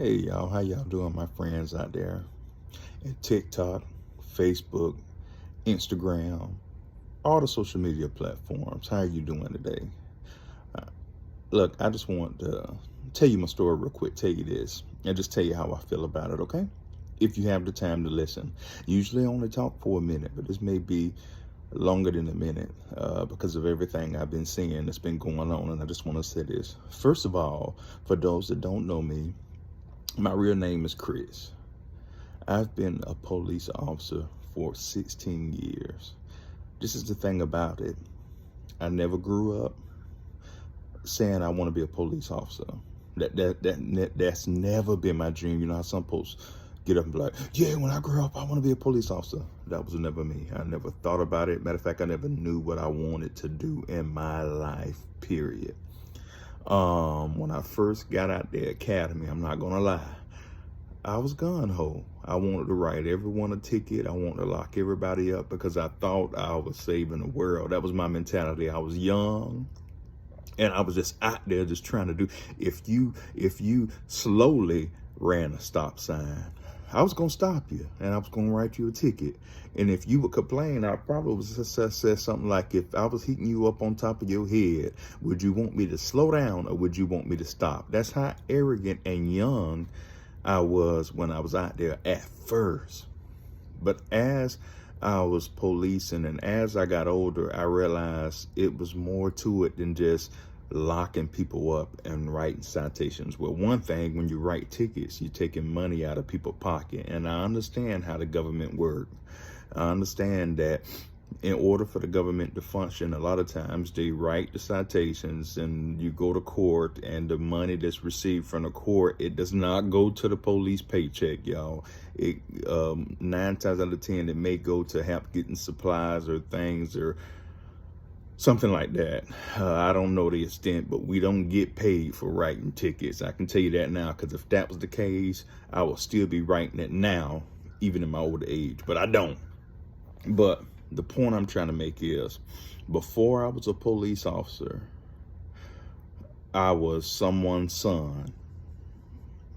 Hey y'all, how y'all doing, my friends out there at TikTok, Facebook, Instagram, all the social media platforms? How are you doing today? Uh, Look, I just want to tell you my story real quick, tell you this, and just tell you how I feel about it, okay? If you have the time to listen. Usually I only talk for a minute, but this may be longer than a minute because of everything I've been seeing that's been going on, and I just want to say this. First of all, for those that don't know me, my real name is Chris. I've been a police officer for 16 years. This is the thing about it. I never grew up saying I want to be a police officer. That's never been my dream. You know how some folks get up and be like, "Yeah, when I grow up, I want to be a police officer." That was never me. I never thought about it. Matter of fact, I never knew what I wanted to do in my life. Period. When I first got out the academy, I'm not gonna lie, I was gun ho. I wanted to write everyone a ticket. I wanted to lock everybody up because I thought I was saving the world. That was my mentality. I was young and I was just out there just trying to do. If you slowly ran a stop sign, I was gonna stop you and I was gonna write you a ticket. And if you would complain, I probably would say something like, if I was hitting you up on top of your head, would you want me to slow down or would you want me to stop? That's how arrogant and young I was when I was out there at first. But as I was policing and as I got older, I realized it was more to it than just locking people up and writing citations. Well, one thing, when you write tickets, you're taking money out of people's pocket. And I understand how the government works. I understand that in order for the government to function, a lot of times they write the citations and you go to court, and the money that's received from the court, it does not go to the police paycheck, y'all. It 9 times out of 10, it may go to help getting supplies or things or something like that. I don't know the extent, but we don't get paid for writing tickets. I can tell you that now, because if that was the case, I would still be writing it now, even in my old age, but I don't. But the point I'm trying to make is, before I was a police officer, I was someone's son.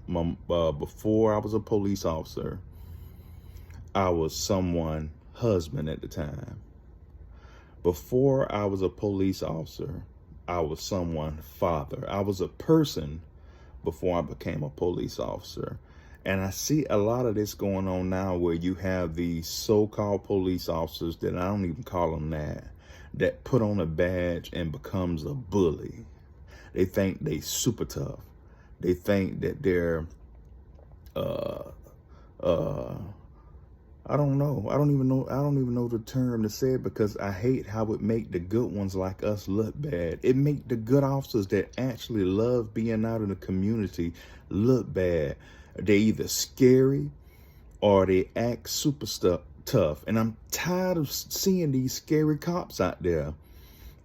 Before I was a police officer, I was someone's husband at the time. Before I was a police officer, I was someone's father. I was a person before I became a police officer. And I see a lot of this going on now, where you have these so-called police officers, that I don't even call them that put on a badge and becomes a bully. They think they super tough. They think that they're, uh, uh, I don't know. I don't even know the term to say it, because I hate how it make the good ones like us look bad. It make the good officers that actually love being out in the community look bad. They either scary or they act super tough. And I'm tired of seeing these scary cops out there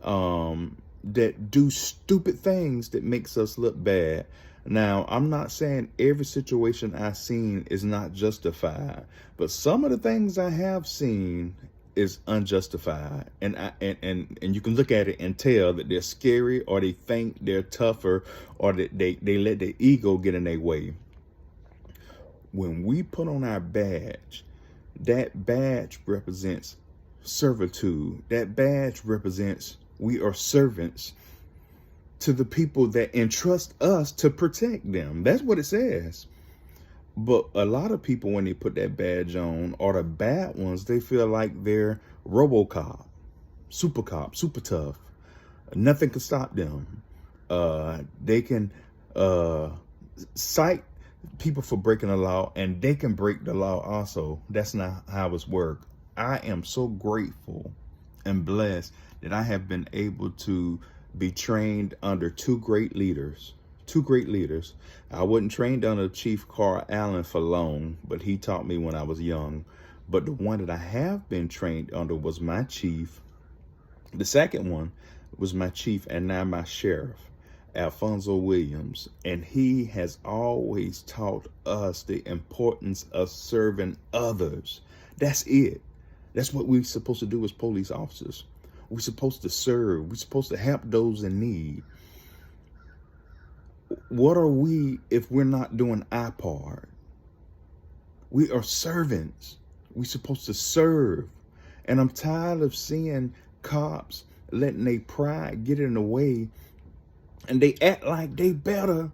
that do stupid things that makes us look bad. Now, I'm not saying every situation I've seen is not justified, but some of the things I have seen is unjustified. And you can look at it and tell that they're scary, or they think they're tougher, or that they let their ego get in their way. When we put on our badge, that badge represents servitude. That badge represents we are servants to the people that entrust us to protect them. That's what it says. But a lot of people, when they put that badge on, or the bad ones, they feel like they're RoboCop, super cop, super tough. Nothing can stop them. They can cite people for breaking the law, and they can break the law also. That's not how it's worked. I am so grateful and blessed that I have been able to be trained under two great leaders. I wasn't trained under Chief Carl Allen for long, but he taught me when I was young. But the one that I have been trained under was my chief. The second one was my chief and now my sheriff, Alfonso Williams. And he has always taught us the importance of serving others. That's it. That's what we're supposed to do as police officers. We're supposed to serve. We're supposed to help those in need. What are we if we're not doing our part? We are servants. We're supposed to serve. And I'm tired of seeing cops letting their pride get in the way, and they act like they better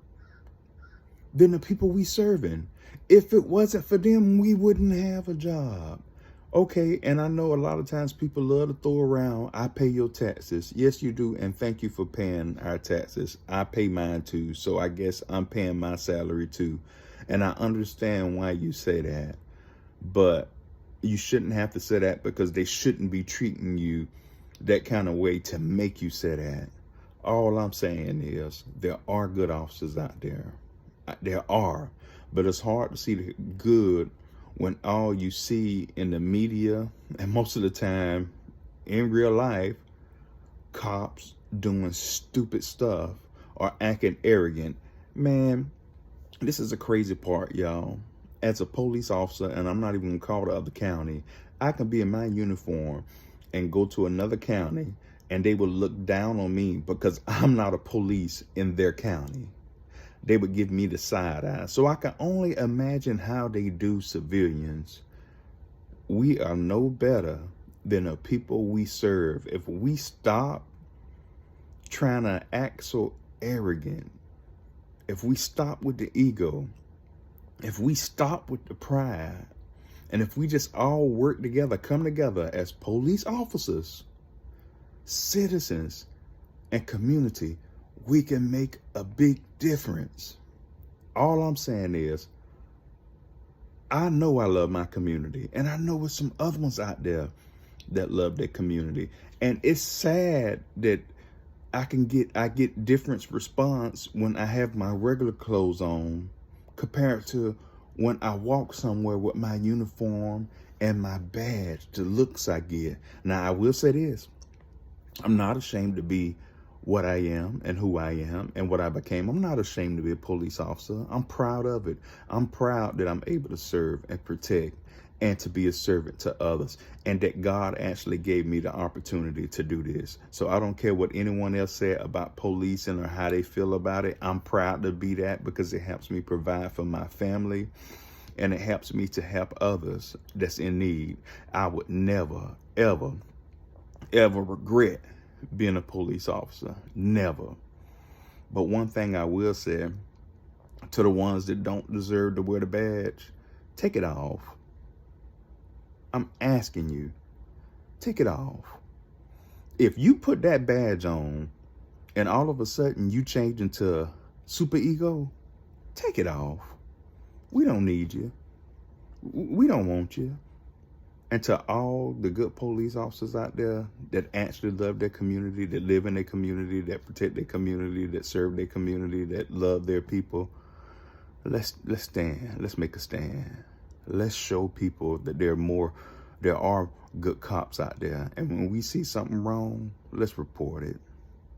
than the people we serving. If it wasn't for them, we wouldn't have a job. Okay, and I know a lot of times people love to throw around, I pay your taxes. Yes, you do, and thank you for paying our taxes. I pay mine too, so I guess I'm paying my salary too. And I understand why you say that, but you shouldn't have to say that, because they shouldn't be treating you that kind of way to make you say that. All I'm saying is there are good officers out there. There are, but it's hard to see the good when all you see in the media, and most of the time in real life, cops doing stupid stuff or acting arrogant. Man, this is a crazy part, y'all. As a police officer, and I'm not even gonna call the other county, I can be in my uniform and go to another county and they will look down on me because I'm not a police in their county. They would give me the side eye. So I can only imagine how they do civilians. We are no better than the people we serve. If we stop trying to act so arrogant, if we stop with the ego, if we stop with the pride, and if we just all work together, come together as police officers, citizens, and community, we can make a big difference. All I'm saying is, I know I love my community, and I know there's some other ones out there that love their community. And it's sad that I get different response when I have my regular clothes on compared to when I walk somewhere with my uniform and my badge, the looks I get. Now, I will say this. I'm not ashamed to be what I am and who I am and what I became. I'm not ashamed to be a police officer. I'm proud of it. I'm proud that I'm able to serve and protect and to be a servant to others, and that God actually gave me the opportunity to do this. So I don't care what anyone else said about policing or how they feel about it. I'm proud to be that because it helps me provide for my family and it helps me to help others that's in need. I would never, ever, ever regret being a police officer. Never. But one thing I will say to the ones that don't deserve to wear the badge, take it off. I'm asking you, take it off. If you put that badge on and all of a sudden you change into super ego, take it off. We don't need you. We don't want you. And to all the good police officers out there that actually love their community, that live in their community, that protect their community, that serve their community, that love their people, let's stand. Let's make a stand. Let's show people that there are good cops out there. And when we see something wrong, let's report it.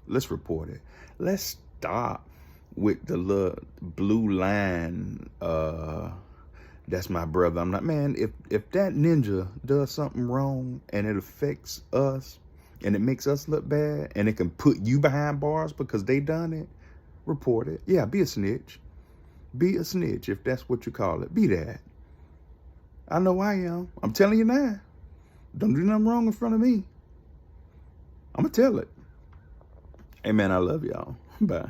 Let's report it. Let's stop with the little blue line, that's my brother. I'm not, man, if that ninja does something wrong and it affects us and it makes us look bad and it can put you behind bars because they done it, report it. Yeah, be a snitch. Be a snitch if that's what you call it. Be that. I know I am. I'm telling you now. Don't do nothing wrong in front of me. I'm going to tell it. Hey, man, I love y'all. Bye.